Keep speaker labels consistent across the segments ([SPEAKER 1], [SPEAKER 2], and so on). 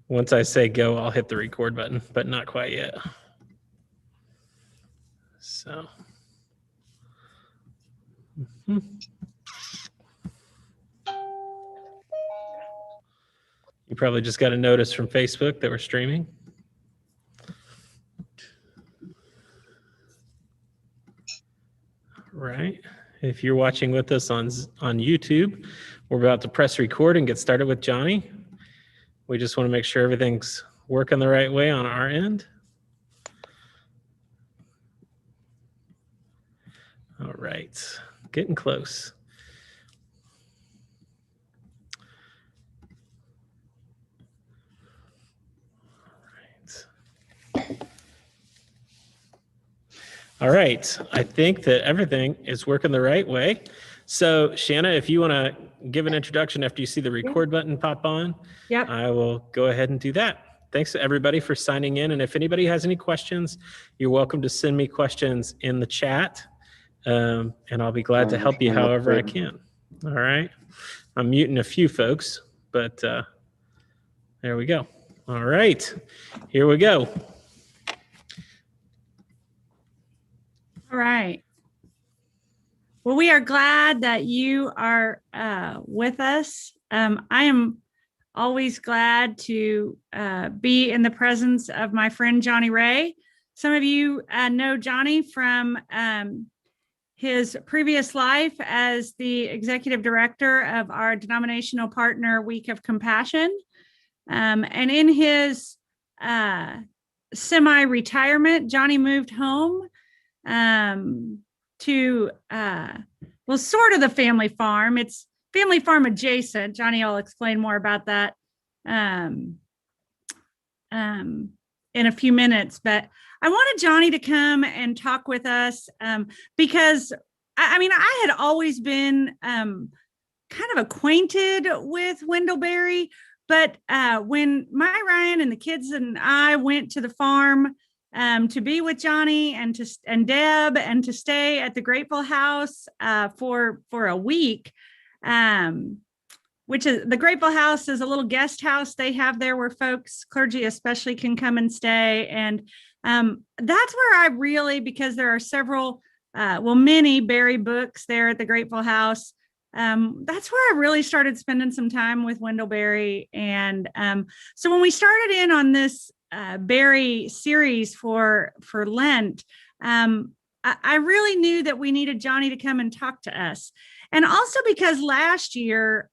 [SPEAKER 1] Once I say go, I'll hit the record button, but not quite yet. So. You probably just got a notice from Facebook that we're streaming. Right. If you're watching with us on YouTube, we're about to press record and get started with Johnny. We just want to make sure everything's working the right way on our end. All right, getting close. All right, I think that everything is working the right way. So Shanna, if you want to give an introduction after you see the record button pop on,
[SPEAKER 2] yep,
[SPEAKER 1] I will go ahead and do that. Thanks to everybody for signing in. And if anybody has any questions, you're welcome to send me questions in the chat. And I'll be glad to help you however I can. All right. I'm muting a few folks, but there we go. All right, here we go.
[SPEAKER 2] all right. Well, we are glad that you are with us. I am always glad to be in the presence of my friend Johnny Wray. Some of you know Johnny from his previous life as the executive director of our denominational partner Week of Compassion. And in his semi-retirement, Johnny moved home to, well, sort of the family farm. It's family farm adjacent. Johnny will explain more about that in a few minutes, but I wanted Johnny to come and talk with us because I had always been kind of acquainted with Wendellberry, but when Ryan and the kids and I went to the farm to be with Johnny and Deb and to stay at the Grateful House for a week, which is the Grateful House is a little guest house they have there where folks, clergy especially, can come and stay. And that's where I really, because there are several, many Barry books there at the Grateful House. That's where I really started spending some time with Wendellberry. And so when we started in on this Barry series for Lent, I really knew that we needed Johnny to come and talk to us. And also because last year,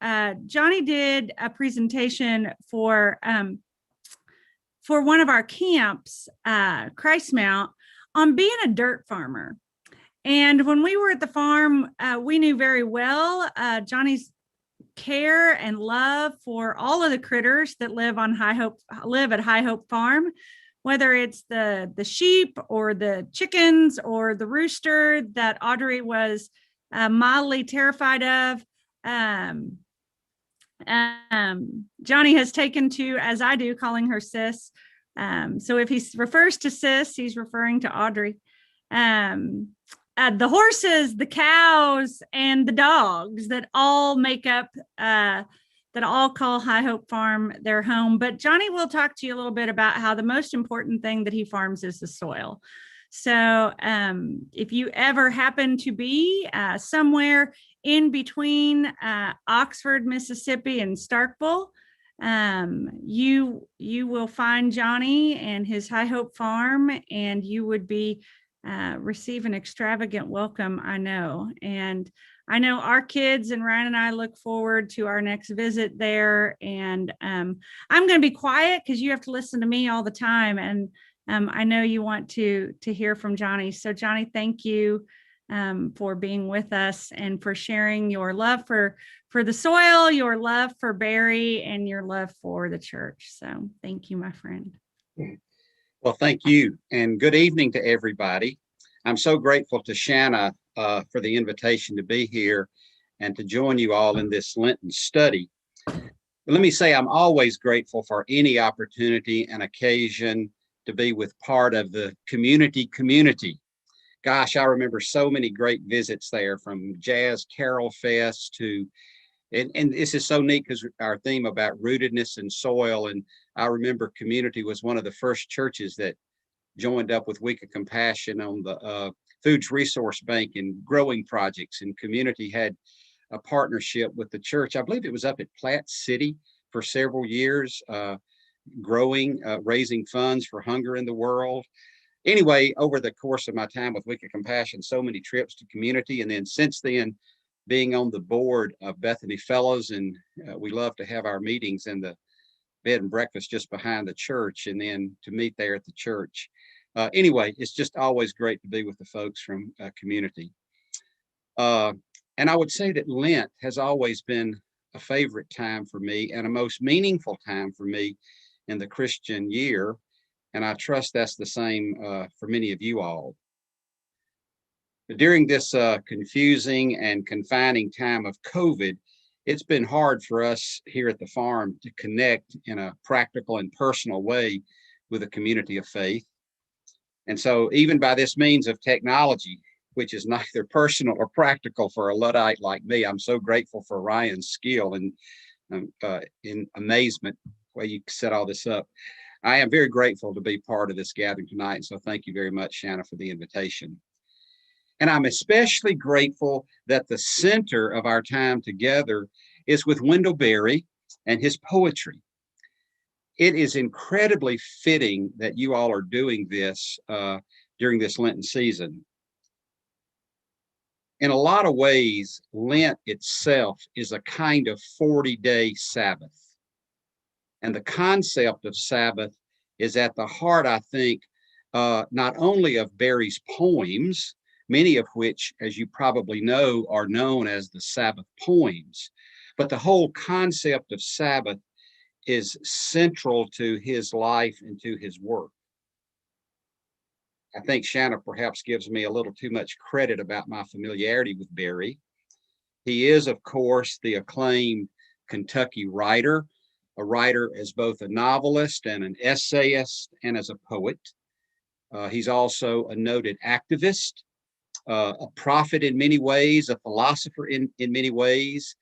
[SPEAKER 2] Johnny did a presentation for one of our camps, Christ Mount, on being a dirt farmer. And when we were at the farm, we knew very well Johnny's care and love for all of the critters that live at High Hope Farm, whether it's the sheep or the chickens or the rooster that Audrey was mildly terrified of. Johnny has taken to, as I do, calling her sis. So if he refers to sis, he's referring to Audrey. The horses, the cows, and the dogs that all make up, that all call High Hope Farm their home. But Johnny will talk to you a little bit about how the most important thing that he farms is the soil. So if you ever happen to be somewhere in between Oxford, Mississippi and Starkville, you will find Johnny and his High Hope Farm, and you would be receive an extravagant welcome, I know. And I know our kids and Ryan and I look forward to our next visit there. And I'm going to be quiet because you have to listen to me all the time. And I know you want to hear from Johnny. So Johnny, thank you for being with us and for sharing your love for the soil, your love for Barry, and your love for the church. So thank you, my friend.
[SPEAKER 3] Well, thank you, and good evening to everybody. I'm so grateful to Shanna for the invitation to be here and to join you all in this Lenten study. But let me say, I'm always grateful for any opportunity and occasion to be with part of the community. Gosh, I remember so many great visits there, from Jazz Carol Fest to And this is so neat because our theme about rootedness and soil. And I remember Community was one of the first churches that joined up with Week of Compassion on the Foods Resource Bank and growing projects. And Community had a partnership with the church. I believe it was up at Platte City for several years, growing, raising funds for hunger in the world. Anyway, over the course of my time with Week of Compassion, so many trips to Community. And then since then, being on the board of Bethany Fellows, and we love to have our meetings in the bed and breakfast just behind the church, and then to meet there at the church. Anyway, it's just always great to be with the folks from Community. And I would say that Lent has always been a favorite time for me and a most meaningful time for me in the Christian year. And I trust that's the same for many of you all. During this confusing and confining time of COVID, it's been hard for us here at the farm to connect in a practical and personal way with a community of faith. And so even by this means of technology, which is neither personal or practical for a Luddite like me, I'm so grateful for Ryan's skill and in amazement the way you set all this up. I am very grateful to be part of this gathering tonight. So thank you very much, Shanna, for the invitation. And I'm especially grateful that the center of our time together is with Wendell Berry and his poetry. It is incredibly fitting that you all are doing this during this Lenten season. In a lot of ways, Lent itself is a kind of 40-day Sabbath. And the concept of Sabbath is at the heart, I think, not only of Berry's poems, many of which, as you probably know, are known as the Sabbath poems. But the whole concept of Sabbath is central to his life and to his work. I think Shanna perhaps gives me a little too much credit about my familiarity with Berry. He is, of course, the acclaimed Kentucky writer, a writer as both a novelist and an essayist and as a poet. He's also a noted activist, a prophet in many ways, a philosopher in many ways.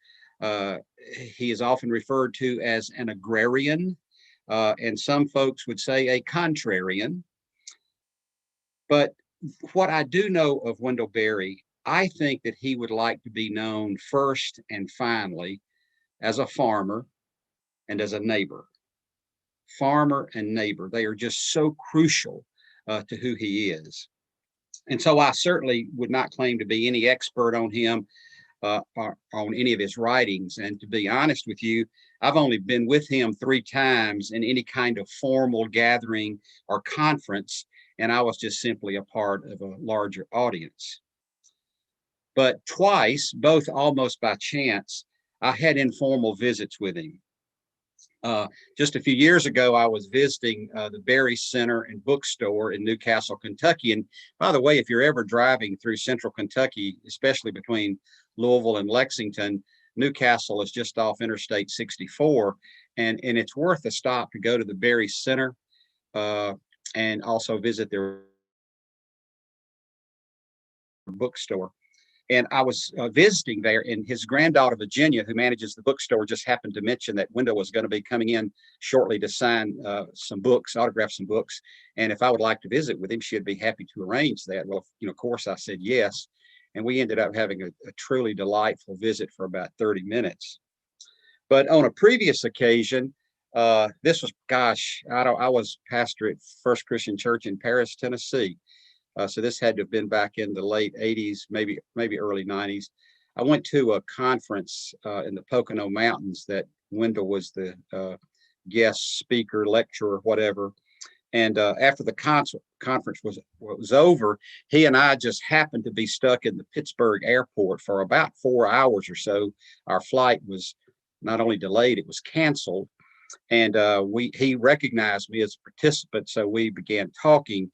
[SPEAKER 3] He is often referred to as an agrarian, and some folks would say a contrarian. But what I do know of Wendell Berry, I think that he would like to be known first and finally as a farmer and as a neighbor. Farmer and neighbor, they are just so crucial to who he is. And so I certainly would not claim to be any expert on him or on any of his writings. And to be honest with you, I've only been with him 3 times in any kind of formal gathering or conference, and I was just simply a part of a larger audience. But twice, both almost by chance, I had informal visits with him. Just a few years ago, I was visiting the Berry Center and Bookstore in Newcastle, Kentucky. And by the way, if you're ever driving through central Kentucky, especially between Louisville and Lexington, Newcastle is just off Interstate 64. And it's worth a stop to go to the Berry Center and also visit their bookstore. And I was visiting there, and his granddaughter, Virginia, who manages the bookstore, just happened to mention that Wendell was going to be coming in shortly to sign some books, autograph some books. And if I would like to visit with him, she'd be happy to arrange that. Well, of course, I said yes. And we ended up having a truly delightful visit for about 30 minutes. But on a previous occasion, this was, I was pastor at First Christian Church in Paris, Tennessee. So this had to have been back in the late 80s, maybe early 90s. I went to a conference in the Pocono Mountains that Wendell was the guest speaker, lecturer, whatever. And after the conference was over, he and I just happened to be stuck in the Pittsburgh airport for about 4 hours or so. Our flight was not only delayed, it was canceled. And he recognized me as a participant, so we began talking.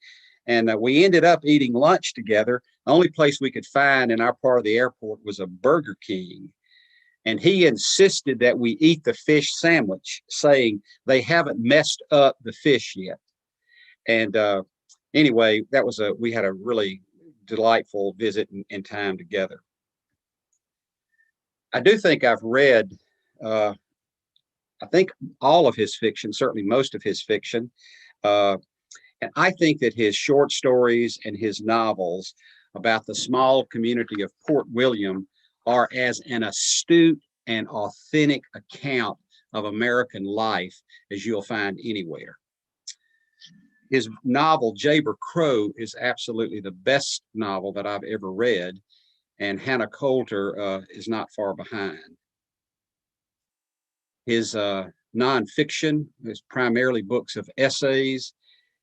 [SPEAKER 3] And we ended up eating lunch together. The only place we could find in our part of the airport was a Burger King. And he insisted that we eat the fish sandwich, saying they haven't messed up the fish yet. And anyway, we had a really delightful visit and time together. I do think I've read, I think all of his fiction, certainly most of his fiction. And I think that his short stories and his novels about the small community of Port William are as an astute and authentic account of American life as you'll find anywhere. His novel, Jayber Crow, is absolutely the best novel that I've ever read, and Hannah Coulter is not far behind. His nonfiction, is primarily books of essays,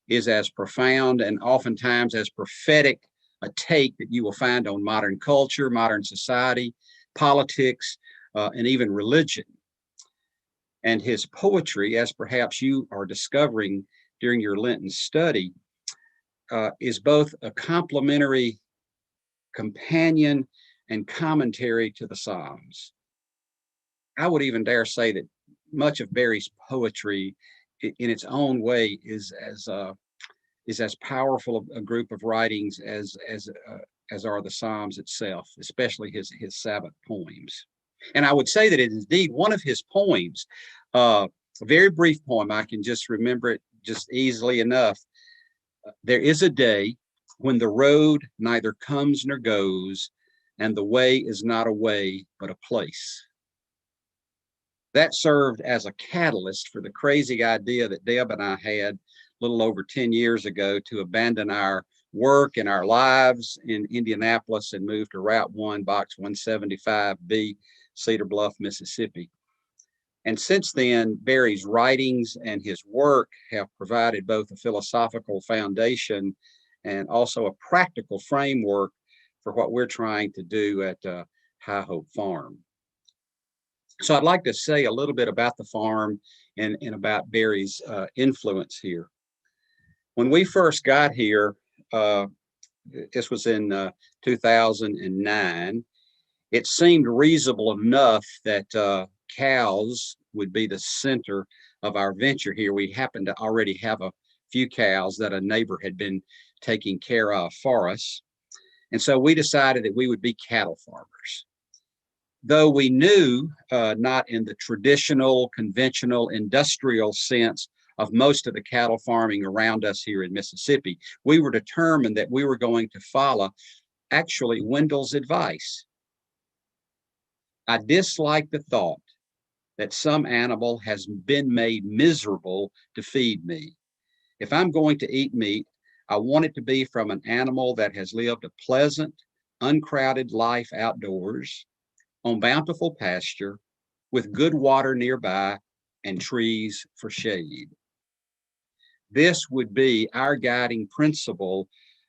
[SPEAKER 3] is as profound and oftentimes as prophetic a take that you will find on modern culture, modern society, politics, and even religion. And his poetry, as perhaps you are discovering during your Lenten study, is both a complementary companion and commentary to the Psalms. I would even dare say that much of Barry's poetry in its own way is as powerful a group of writings as are the Psalms itself, especially his Sabbath poems. And I would say that it is indeed one of his poems, a very brief poem, I can just remember it just easily enough. There is a day when the road neither comes nor goes, and the way is not a way, but a place. That served as a catalyst for the crazy idea that Deb and I had a little over 10 years ago to abandon our work and our lives in Indianapolis and move to Route 1, Box 175B, Cedar Bluff, Mississippi. And since then, Barry's writings and his work have provided both a philosophical foundation and also a practical framework for what we're trying to do at High Hope Farm. So I'd like to say a little bit about the farm and about Barry's influence here. When we first got here, this was in 2009, it seemed reasonable enough that cows would be the center of our venture here. We happened to already have a few cows that a neighbor had been taking care of for us. And so we decided that we would be cattle farmers. Though we knew not in the traditional, conventional, industrial sense of most of the cattle farming around us here in Mississippi, we were determined that we were going to follow actually Wendell's advice. I dislike the thought that some animal has been made miserable to feed me. If I'm going to eat meat, I want it to be from an animal that has lived a pleasant, uncrowded life outdoors, on bountiful pasture, with good water nearby and trees for shade. This would be our guiding principle,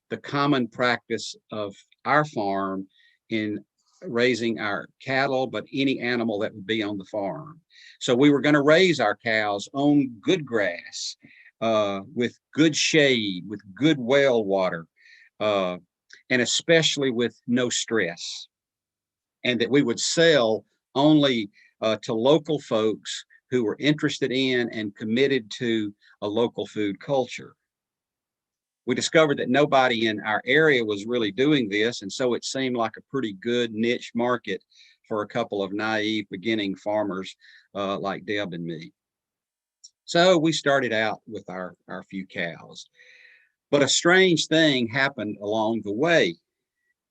[SPEAKER 3] the common practice of our farm in raising our cattle, but any animal that would be on the farm. So we were going to raise our cows on good grass, with good shade, with good well water, and especially with no stress. And that we would sell only to local folks who were interested in and committed to a local food culture. We discovered that nobody in our area was really doing this, and so it seemed like a pretty good niche market for a couple of naive beginning farmers like Deb and me. So we started out with our few cows. But a strange thing happened along the way.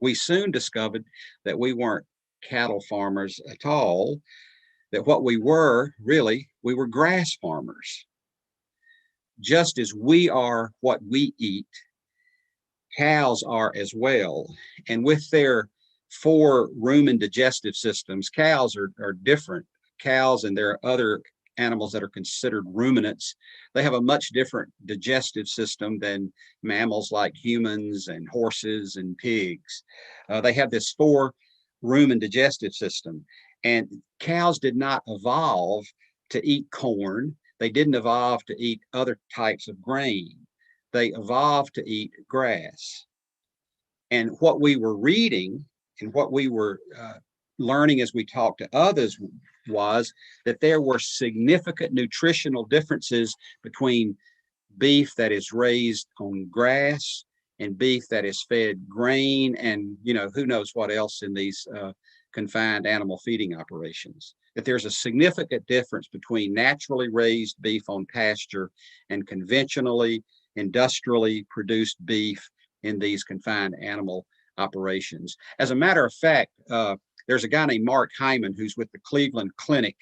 [SPEAKER 3] We soon discovered that we weren't cattle farmers at all, that what we were really, we were grass farmers. Just as we are what we eat, cows are as well. And with their 4 rumen digestive systems, cows are different. Cows, and there are other animals that are considered ruminants, they have a much different digestive system than mammals like humans and horses and pigs. They have this 4 rumen digestive system, and cows did not evolve to eat corn. They didn't evolve to eat other types of grain. They evolved to eat grass. And what we were reading and what we were learning as we talked to others was that there were significant nutritional differences between beef that is raised on grass and beef that is fed grain and, who knows what else in these confined animal feeding operations, that there's a significant difference between naturally raised beef on pasture and conventionally, industrially produced beef in these confined animal operations. As a matter of fact, there's a guy named Mark Hyman who's with the Cleveland Clinic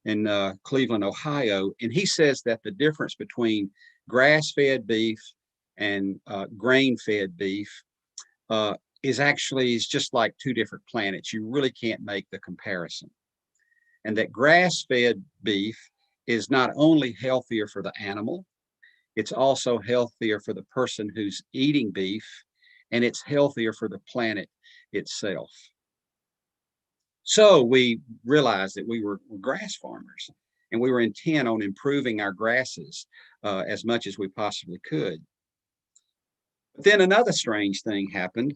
[SPEAKER 3] in Cleveland, Ohio, and he says that the difference between grass-fed beef and grain-fed beef is just like two different planets. You really can't make the comparison. And that grass-fed beef is not only healthier for the animal, it's also healthier for the person who's eating beef, and it's healthier for the planet itself. So we realized that we were grass farmers, and we were intent on improving our grasses as much as we possibly could. But then another strange thing happened.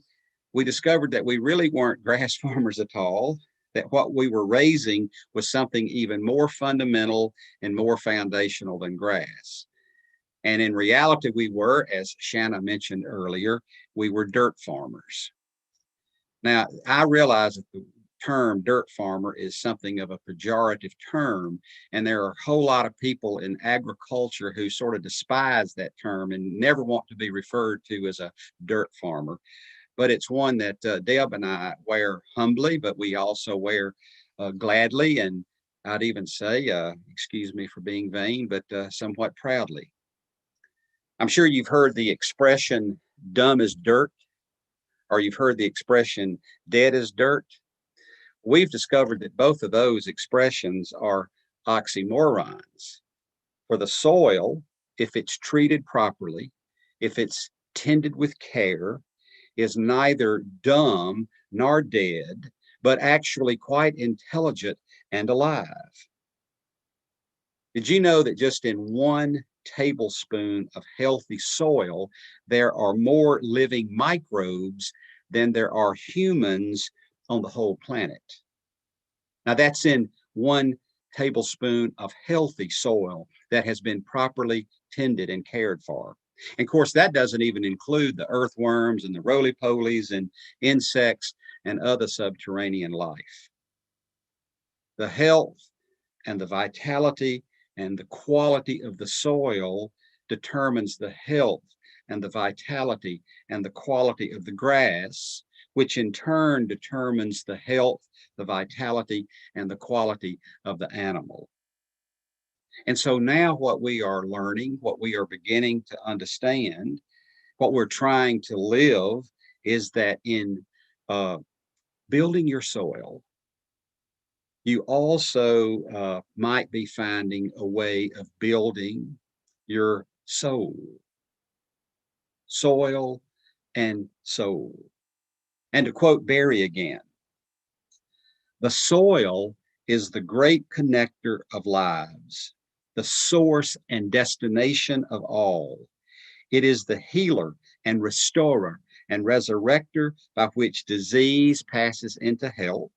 [SPEAKER 3] We discovered that we really weren't grass farmers at all, that what we were raising was something even more fundamental and more foundational than grass. And in reality, we were, as Shanna mentioned earlier, we were dirt farmers. Now, I realize that the term dirt farmer is something of a pejorative term, and there are a whole lot of people in agriculture who sort of despise that term and never want to be referred to as a dirt farmer. But it's one that Deb and I wear humbly, but we also wear gladly, and I'd even say, excuse me for being vain, but somewhat proudly. I'm sure you've heard the expression dumb as dirt, or you've heard the expression dead as dirt. We've discovered that both of those expressions are oxymorons. For the soil, if it's treated properly, if it's tended with care, is neither dumb nor dead, but actually quite intelligent and alive. Did you know that just in 1 tablespoon of healthy soil, there are more living microbes than there are humans on the whole planet? Now that's in 1 tablespoon of healthy soil that has been properly tended and cared for. And of course, that doesn't even include the earthworms and the roly-polies and insects and other subterranean life. The health and the vitality and the quality of the soil determines the health and the vitality and the quality of the grass, which in turn determines the health, the vitality, and the quality of the animal. And so now what we are learning, what we are beginning to understand, what we're trying to live is that in building your soil, you also might be finding a way of building your soul. Soil and soul. And to quote Barry again, the soil is the great connector of lives, the source and destination of all. It is the healer and restorer and resurrector by which disease passes into health,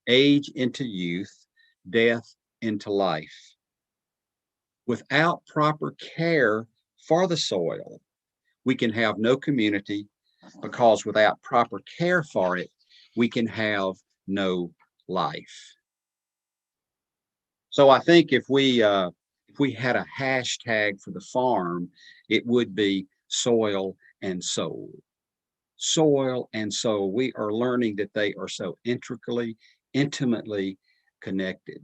[SPEAKER 3] age into youth, death into life. Without proper care for the soil, we can have no community, because without proper care for it, we can have no life. So I think if we had a hashtag for the farm, it would be soil and soul. Soil and soul. We are learning that they are so intimately connected.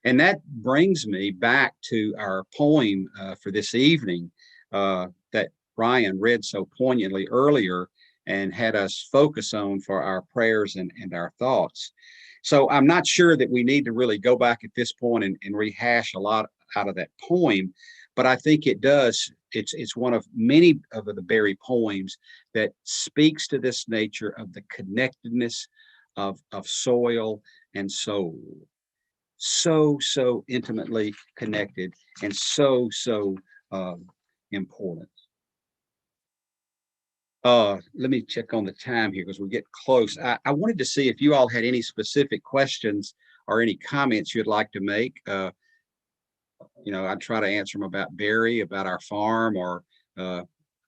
[SPEAKER 3] And that brings me back to our poem for this evening that Ryan read so poignantly earlier and had us focus on for our prayers and our thoughts. So I'm not sure that we need to really go back at this point and rehash a lot out of that poem, but I think it does. It's one of many of the Barry poems that speaks to this nature of the connectedness of soil and soul. So intimately connected and so important. Let me check on the time here because we get close. I wanted to see if you all had any specific questions or any comments you'd like to make. I'd try to answer them about Barry, about our farm, or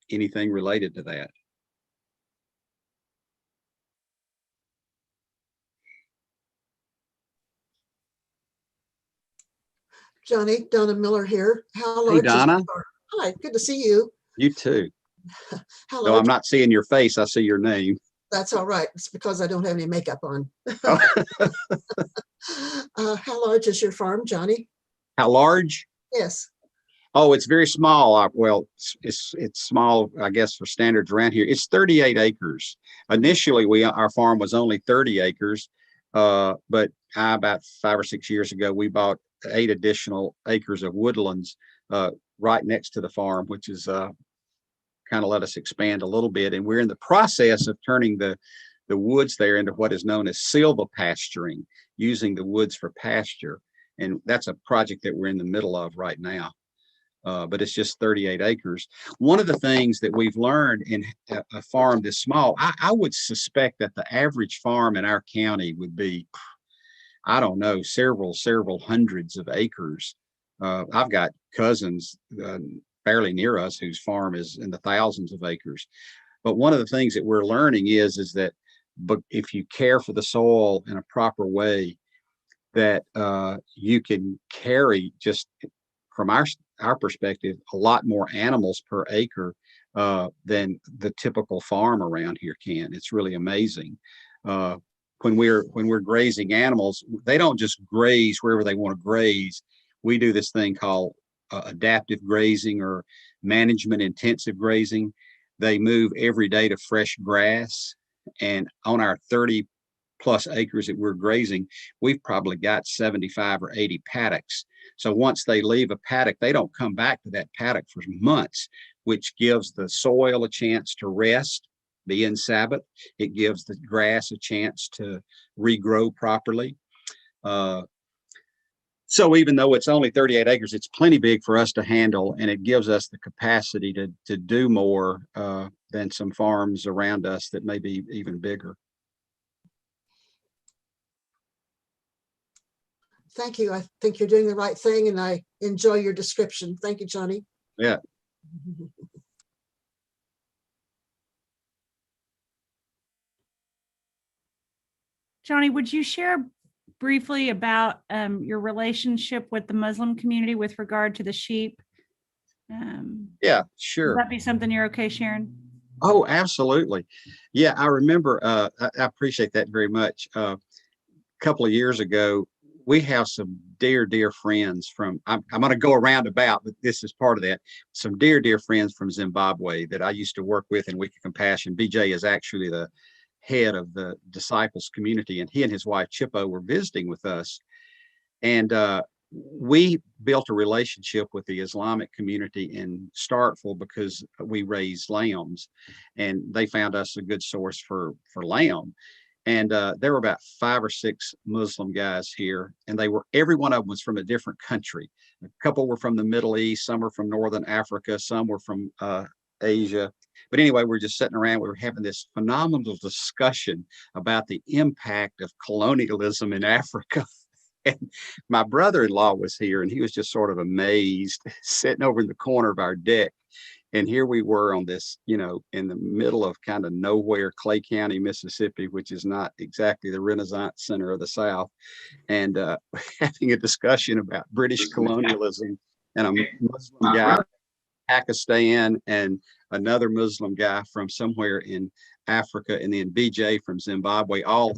[SPEAKER 3] anything related to that.
[SPEAKER 4] Johnny, Donna Miller here. How
[SPEAKER 3] Hey,
[SPEAKER 4] large is
[SPEAKER 3] Donna.
[SPEAKER 4] your farm? Hi, good to see you.
[SPEAKER 3] You too.
[SPEAKER 4] How
[SPEAKER 3] Though
[SPEAKER 4] large?
[SPEAKER 3] I'm not seeing your face, I see your name.
[SPEAKER 4] That's all right. It's because I don't have any makeup on.
[SPEAKER 3] Oh.
[SPEAKER 4] How large is your farm, Johnny?
[SPEAKER 3] How large?
[SPEAKER 4] Yes.
[SPEAKER 3] Oh, it's very small. Well, it's small, I guess, for standards around here. It's 38 acres. Initially, our farm was only 30 acres, but about 5 or 6 years ago, we bought 8 additional acres of woodlands right next to the farm, which is kind of let us expand a little bit. And we're in the process of turning the woods there into what is known as silvopasturing, using the woods for pasture. And that's a project that we're in the middle of right now. But it's just 38 acres. One of the things that we've learned in a farm this small, I would suspect that the average farm in our county would be, I don't know, several hundreds of acres. I've got cousins fairly near us whose farm is in the thousands of acres. But one of the things that we're learning is that if you care for the soil in a proper way, that you can carry, just from our perspective, a lot more animals per acre than the typical farm around here can. It's really amazing. When we're grazing animals, they don't just graze wherever they want to graze. We do this thing called adaptive grazing or management intensive grazing. They move every day to fresh grass, and on our 30 plus acres that we're grazing, we've probably got 75 or 80 paddocks. So once they leave a paddock, they don't come back to that paddock for months, which gives the soil a chance to rest, be in Sabbath. It gives the grass a chance to regrow properly. So even though it's only 38 acres, it's plenty big for us to handle, and it gives us the capacity to do more than some farms around us that may be even bigger.
[SPEAKER 4] Thank you. I think you're doing the right thing, and I enjoy your description. Thank you, Johnny.
[SPEAKER 3] Yeah.
[SPEAKER 2] Johnny, would you share briefly about your relationship with the Muslim community with regard to the sheep?
[SPEAKER 3] Yeah, sure.
[SPEAKER 2] Would that be something you're okay sharing?
[SPEAKER 3] Oh, absolutely. Yeah, I remember, I appreciate that very much. A couple of years ago, we have some dear friends from, I'm going to go around about, but this is part of that. Some dear friends from Zimbabwe that I used to work with in Week of Compassion. BJ is actually the head of the disciples community, and he and his wife Chippo were visiting with us. And we built a relationship with the Islamic community in Starkville because we raise lambs, and they found us a good source for lamb. And there were about 5 or 6 Muslim guys here, and every one of them was from a different country. A couple were from the Middle East, some were from Northern Africa, some were from Asia. But anyway, we're just sitting around, we were having this phenomenal discussion about the impact of colonialism in Africa. And my brother-in-law was here, and he was just sort of amazed, sitting over in the corner of our deck. And here we were on this, in the middle of kind of nowhere, Clay County, Mississippi, which is not exactly the Renaissance center of the South, and having a discussion about British colonialism, and a Muslim guy from Pakistan and another Muslim guy from somewhere in Africa, and then BJ from Zimbabwe, all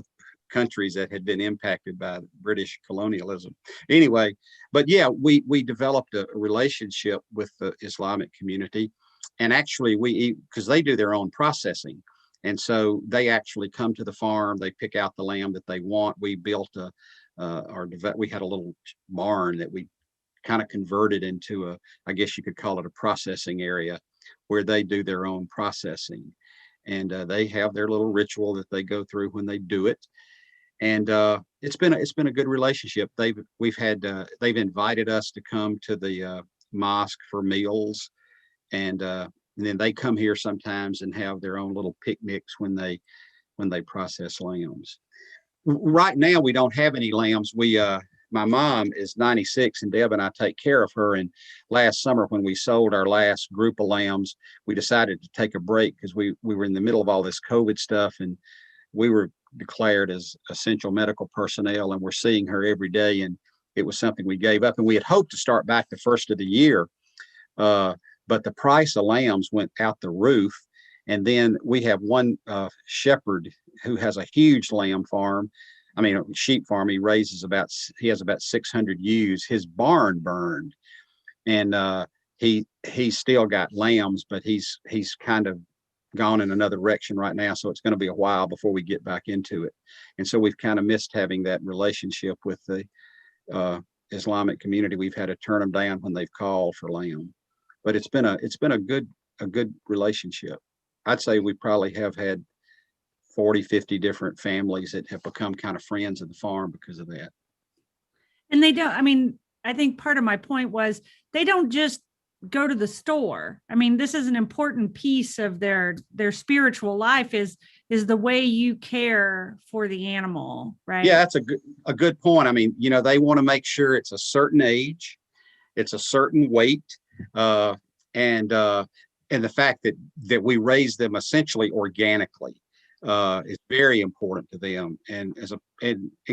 [SPEAKER 3] countries that had been impacted by British colonialism. Anyway, but yeah, we developed a relationship with the Islamic community, and actually because they do their own processing, and so they actually come to the farm, they pick out the lamb that they want. We built we had a little barn that we kind of converted into I guess you could call it a processing area, where they do their own processing, and they have their little ritual that they go through when they do it. And it's been a good relationship. They've invited us to come to the mosque for meals, and then they come here sometimes and have their own little picnics when they process lambs. Right now, we don't have any lambs. My mom is 96, and Deb and I take care of her. And last summer, when we sold our last group of lambs, we decided to take a break because we were in the middle of all this COVID stuff, and we were declared as essential medical personnel, and we're seeing her every day. And it was something we gave up, and we had hoped to start back the first of the year. But the price of lambs went out the roof. And then we have one shepherd who has a huge lamb farm. I mean, sheep farm. He has about 600 ewes. His barn burned, and he's still got lambs, but he's kind of gone in another direction right now. So it's going to be a while before we get back into it. And so we've kind of missed having that relationship with the Islamic community. We've had to turn them down when they've called for lamb, but it's been a good relationship. I'd say we probably have had 40, 50 different families that have become kind of friends of the farm because of that.
[SPEAKER 2] And I think part of my point was they don't just go to the store. I mean, this is an important piece of their spiritual life is the way you care for the animal, right?
[SPEAKER 3] Yeah, that's a good point. I mean, they want to make sure it's a certain age, it's a certain weight, and the fact that we raise them essentially organically is very important to them. And of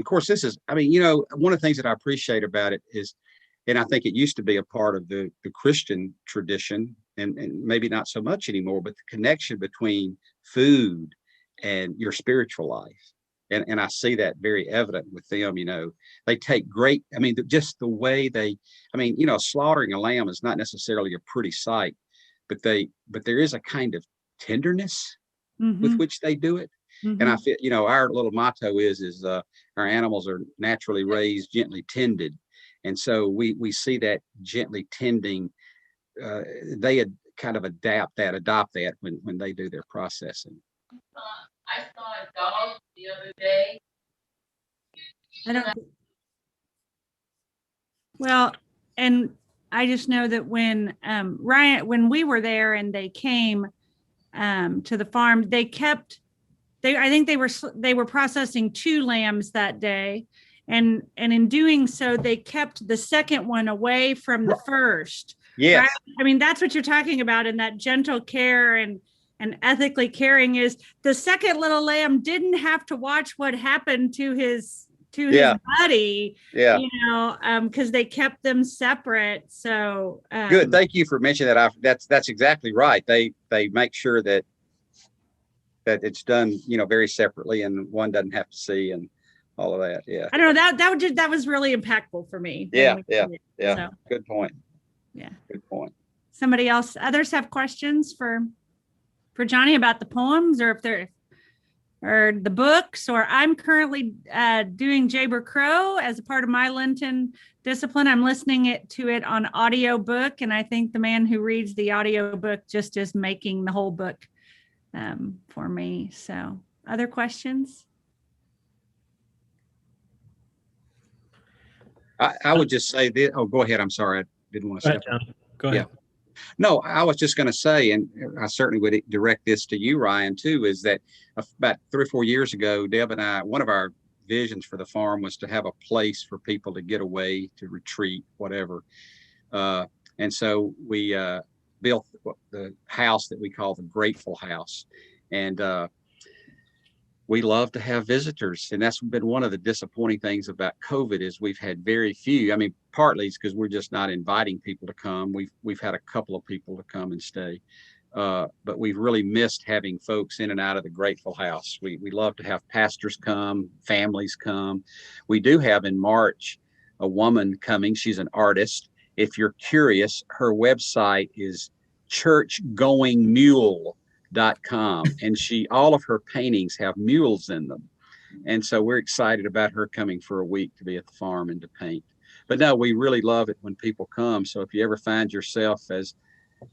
[SPEAKER 3] course, this is, one of the things that I appreciate about it is, and I think it used to be a part of the Christian tradition, and maybe not so much anymore, but the connection between food and your spiritual life. And I see that very evident with them. They take great, just the way slaughtering a lamb is not necessarily a pretty sight, but there is a kind of tenderness with which they do it. And I feel, our little motto is our animals are naturally raised, gently tended. And so we see that gently tending, they had kind of adopt that when they do their processing.
[SPEAKER 5] I saw a dog the other day.
[SPEAKER 2] Well, and I just know that when when we were there and they came to the farm, I think they were processing 2 lambs that day. And in doing so, they kept the second one away from the first.
[SPEAKER 3] Yes.
[SPEAKER 2] Right? That's what you're talking about in that gentle care and ethically caring is the second little lamb didn't have to watch what happened to his buddy, because they kept them separate. So
[SPEAKER 3] good. Thank you for mentioning that. That's exactly right. They make sure that it's done, very separately, and one doesn't have to see and all of that. Yeah.
[SPEAKER 2] I don't know, that was really impactful for me.
[SPEAKER 3] Yeah.
[SPEAKER 2] So,
[SPEAKER 3] good point.
[SPEAKER 2] Yeah.
[SPEAKER 3] Good point.
[SPEAKER 2] Others have questions for Johnny about the poems, or or the books, or I'm currently doing Jaber Crow as a part of my Lenten discipline. I'm listening to it on audiobook, and I think the man who reads the audiobook just is making the whole book for me. So, other questions?
[SPEAKER 3] I would just say this. Oh, go ahead. I'm sorry. I didn't want to say.
[SPEAKER 1] Go ahead.
[SPEAKER 3] Yeah. No, I was just going to say, and I certainly would direct this to you, Ryan, too, is that about 3 or 4 years ago, Deb and I, one of our visions for the farm was to have a place for people to get away, to retreat, whatever. And so we built the house that we call the Grateful House. And we love to have visitors. And that's been one of the disappointing things about COVID is we've had very few. Partly it's because we're just not inviting people to come. We've had a couple of people to come and stay. But we've really missed having folks in and out of the Grateful House. We love to have pastors come, families come. We do have in March a woman coming. She's an artist. If you're curious, her website is churchgoingmule.com, and all of her paintings have mules in them. And so we're excited about her coming for a week to be at the farm and to paint. But no, we really love it when people come. So if you ever find yourself, as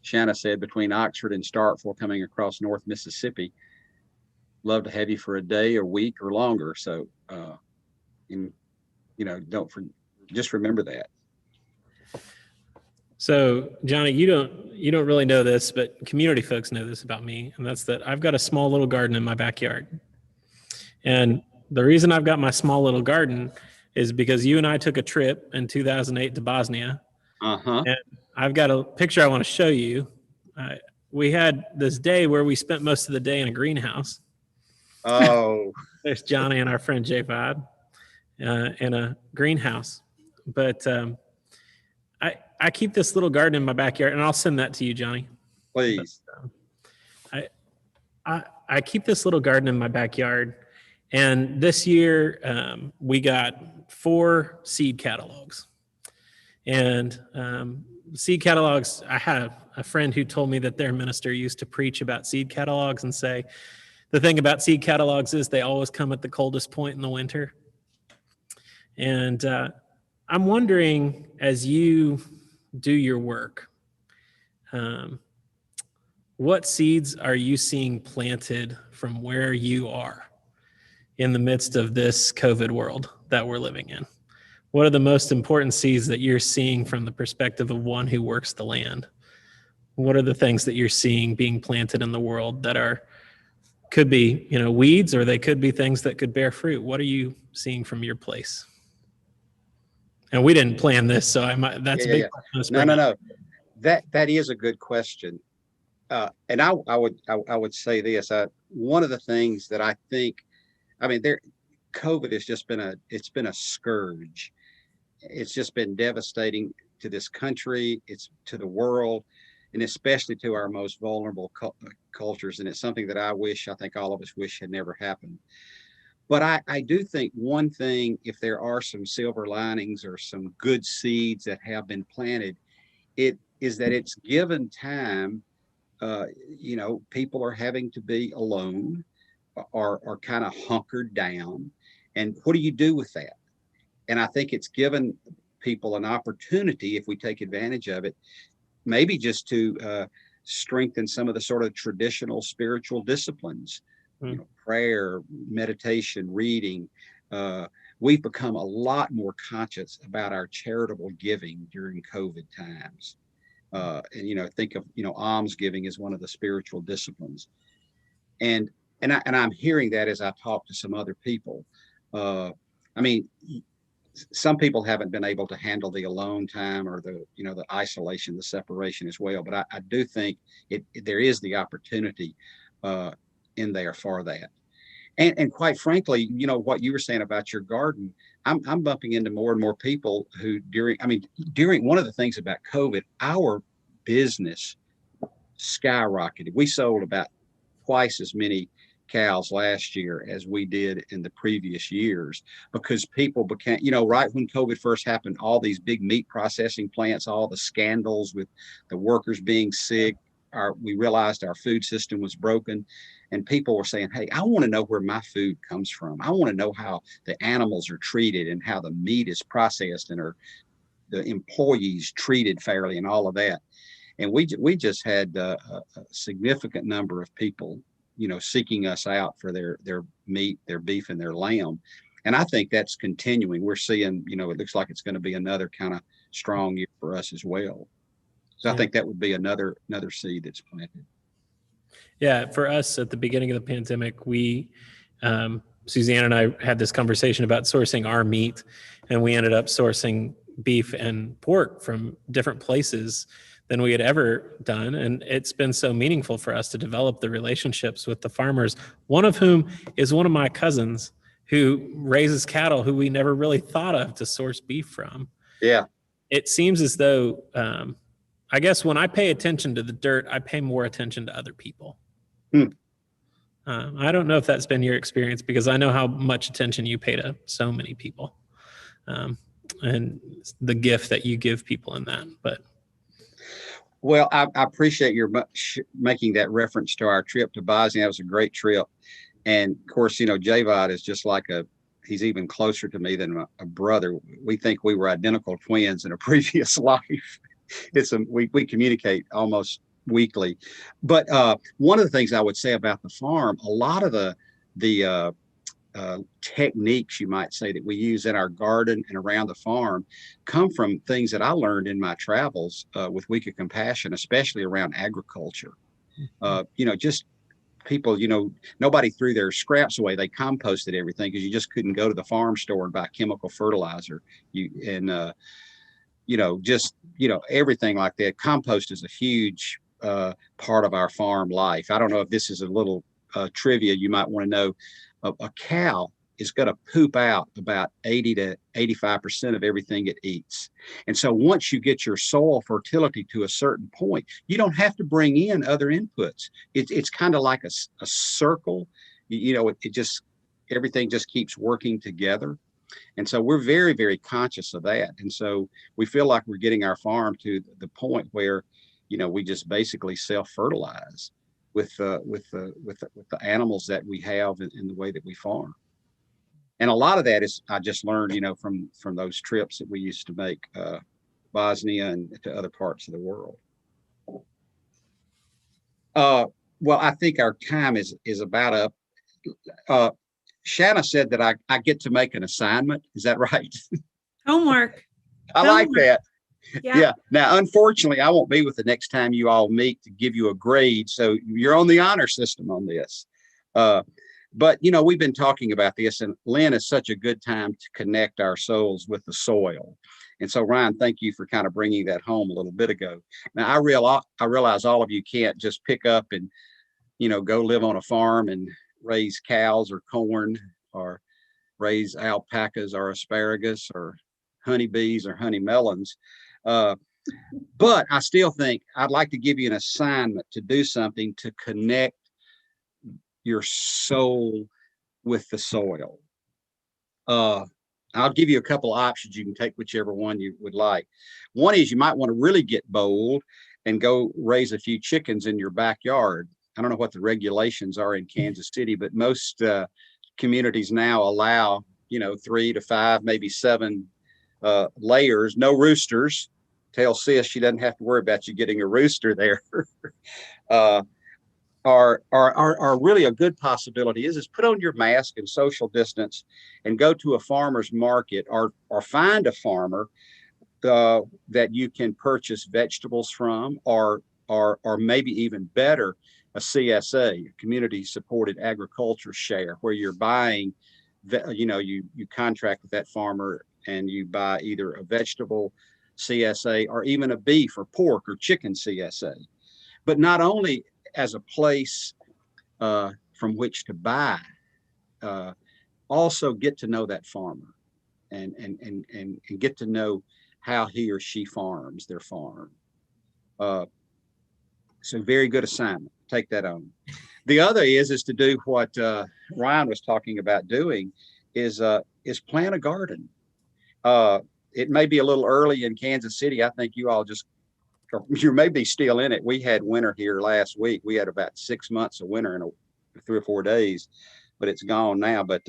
[SPEAKER 3] Shanna said, between Oxford and Starkville coming across North Mississippi, love to have you for a day or week or longer. So, just remember that.
[SPEAKER 1] So, Johnny, you don't really know this, but community folks know this about me, and that's that I've got a small little garden in my backyard. And the reason I've got my small little garden is because you and I took a trip in 2008 to Bosnia. And I've got a picture I want to show you. We had this day where we spent most of the day in a greenhouse.
[SPEAKER 3] Oh.
[SPEAKER 1] There's Johnny and our friend J5 in a greenhouse but I keep this little garden in my backyard, and I'll send that to you, Johnny.
[SPEAKER 3] Please.
[SPEAKER 1] But, I keep this little garden in my backyard, and this year we got 4 seed catalogs. And seed catalogs, I have a friend who told me that their minister used to preach about seed catalogs and say, the thing about seed catalogs is they always come at the coldest point in the winter. And I'm wondering, as you do your work, what seeds are you seeing planted from where you are in the midst of this COVID world that we're living in? What are the most important seeds that you're seeing from the perspective of one who works the land? What are the things that you're seeing being planted in the world that could be, weeds, or they could be things that could bear fruit? What are you seeing from your place? And we didn't plan this, so that's a big question.
[SPEAKER 3] No. That is a good question. And I would say this. One of the things that I think, COVID has just been a scourge. It's just been devastating to this country. It's to the world, and especially to our most vulnerable cultures. And it's something that I think all of us wish had never happened. But I do think one thing, if there are some silver linings or some good seeds that have been planted, it is that it's given time. People are having to be alone or kind of hunkered down. And what do you do with that? And I think it's given people an opportunity, if we take advantage of it, maybe just to strengthen some of the sort of traditional spiritual disciplines, prayer, meditation, reading. We've become a lot more conscious about our charitable giving during COVID times. And think of alms giving as one of the spiritual disciplines, and I'm hearing that as I talk to some other people. Some people haven't been able to handle the alone time or the isolation, the separation as well. But I do think there is the opportunity in there for that. And quite frankly, what you were saying about your garden, I'm bumping into more and more people who during one of the things about COVID, our business skyrocketed. We sold about twice as many cows last year as we did in the previous years, because people became, right when COVID first happened, all these big meat processing plants, all the scandals with the workers being sick, we realized our food system was broken, and people were saying, hey, I want to know where my food comes from. I want to know how the animals are treated and how the meat is processed and are the employees treated fairly and all of that. And we just had a significant number of people seeking us out for their meat, their beef, and their lamb. And I think that's continuing. We're seeing, it looks like it's going to be another kind of strong year for us as well. So I think that would be another seed that's planted.
[SPEAKER 1] Yeah, for us at the beginning of the pandemic, we, Suzanne and I had this conversation about sourcing our meat, and we ended up sourcing beef and pork from different places than we had ever done. And it's been so meaningful for us to develop the relationships with the farmers, one of whom is one of my cousins who raises cattle who we never really thought of to source beef from.
[SPEAKER 3] Yeah.
[SPEAKER 1] It seems as though, I guess when I pay attention to the dirt, I pay more attention to other people. I don't know if that's been your experience, because I know how much attention you pay to so many people, and the gift that you give people in that. But
[SPEAKER 3] well, I appreciate your making that reference to our trip to Bosnia. It was a great trip. And of course, Javad is just like he's even closer to me than a brother. We think we were identical twins in a previous life. We communicate almost weekly. But one of the things I would say about the farm, a lot of the techniques, you might say, that we use in our garden and around the farm come from things that I learned in my travels with Week of Compassion, especially around agriculture. Just people, nobody threw their scraps away. They composted everything, because you just couldn't go to the farm store and buy chemical fertilizer. Everything like that. Compost is a huge part of our farm life. I don't know if this is a little trivia you might want to know. A cow is going to poop out about 80 to 85% of everything it eats. And so once you get your soil fertility to a certain point, you don't have to bring in other inputs. It's kind of like a circle. It just, everything just keeps working together. And so we're very, very conscious of that. And so we feel like we're getting our farm to the point where, we just basically self-fertilize with the animals that we have in the way that we farm. And a lot of that is, I just learned, from those trips that we used to make, Bosnia and to other parts of the world. Well, I think our time is about up. Shanna said that I get to make an assignment. Is that right?
[SPEAKER 2] Homework.
[SPEAKER 3] I like that.
[SPEAKER 2] Yeah.
[SPEAKER 3] Now, unfortunately, I won't be with the next time you all meet to give you a grade. So you're on the honor system on this. But, we've been talking about this, and Lent is such a good time to connect our souls with the soil. And so, Ryan, thank you for kind of bringing that home a little bit ago. Now, I realize all of you can't just pick up and, go live on a farm and raise cows or corn or raise alpacas or asparagus or honeybees or honey melons. But I still think I'd like to give you an assignment to do something to connect your soul with the soil. I'll give you a couple of options. You can take whichever one you would like. One is you might want to really get bold and go raise a few chickens in your backyard. I don't know what the regulations are in Kansas City, but most communities now allow, 3 to 5, maybe 7 layers, no roosters. Tell sis she doesn't have to worry about you getting a rooster there. Are really a good possibility is put on your mask and social distance and go to a farmer's market or find a farmer that you can purchase vegetables from, or maybe even better, a CSA, community supported agriculture share, where you're buying, you contract with that farmer and you buy either a vegetable CSA or even a beef or pork or chicken CSA. But not only as a place from which to buy, also get to know that farmer and get to know how he or she farms their farm. So very good assignment. Take that on. The other is to do what Ryan was talking about doing, is plant a garden. It may be a little early in Kansas City. I think you all you may be still in it. We had winter here last week. We had about 6 months of winter in 3 or 4 days, but it's gone now. But,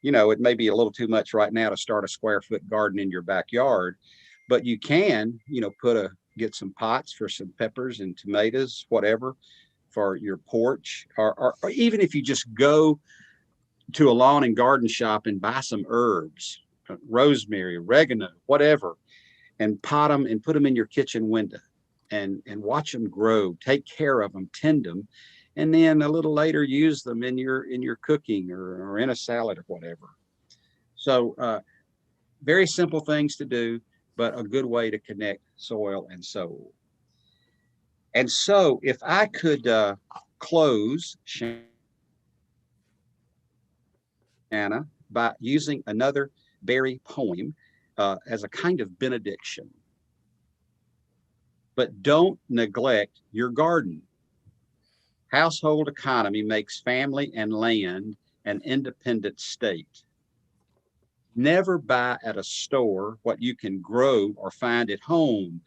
[SPEAKER 3] it may be a little too much right now to start a square foot garden in your backyard, but you can, get some pots for some peppers and tomatoes, whatever, for your porch, or even if you just go to a lawn and garden shop and buy some herbs, rosemary, oregano, whatever, and pot them and put them in your kitchen window and watch them grow, take care of them, tend them, and then a little later use them in your cooking or in a salad or whatever. So very simple things to do, but a good way to connect soil and soul. And so if I could close, Shanna, by using another Barry poem as a kind of benediction. But don't neglect your garden. Household economy makes family and land an independent state. Never buy at a store what you can grow or find at home.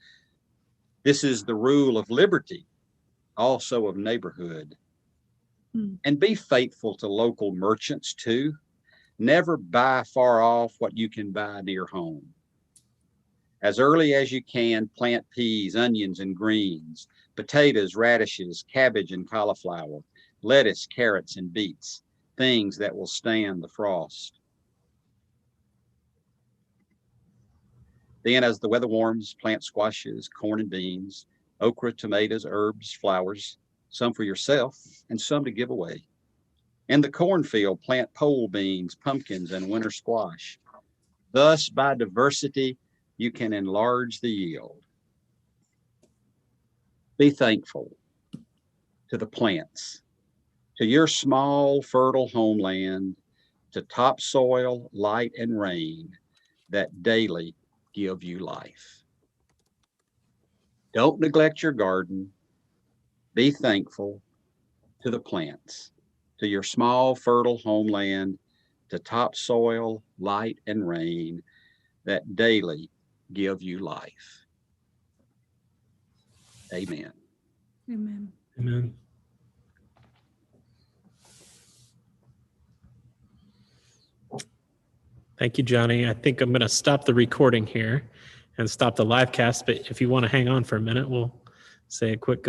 [SPEAKER 3] This is the rule of liberty, also of neighborhood. And be faithful to local merchants too. Never buy far off what you can buy near home. As early as you can, plant peas, onions, and greens, potatoes, radishes, cabbage, and cauliflower, lettuce, carrots, and beets, things that will stand the frost. Then as the weather warms, plant squashes, corn and beans, okra, tomatoes, herbs, flowers, some for yourself and some to give away. In the cornfield, plant pole beans, pumpkins, and winter squash. Thus, by diversity, you can enlarge the yield. Be thankful to the plants, to your small, fertile homeland, to topsoil, light, and rain that daily give you life. Don't neglect your garden. Be thankful to the plants, to your small, fertile homeland, to topsoil, light, and rain that daily give you life. Amen.
[SPEAKER 2] Amen.
[SPEAKER 1] Amen. Thank you, Johnny. I think I'm going to stop the recording here and stop the live cast. But if you want to hang on for a minute, we'll say a quick goodbye.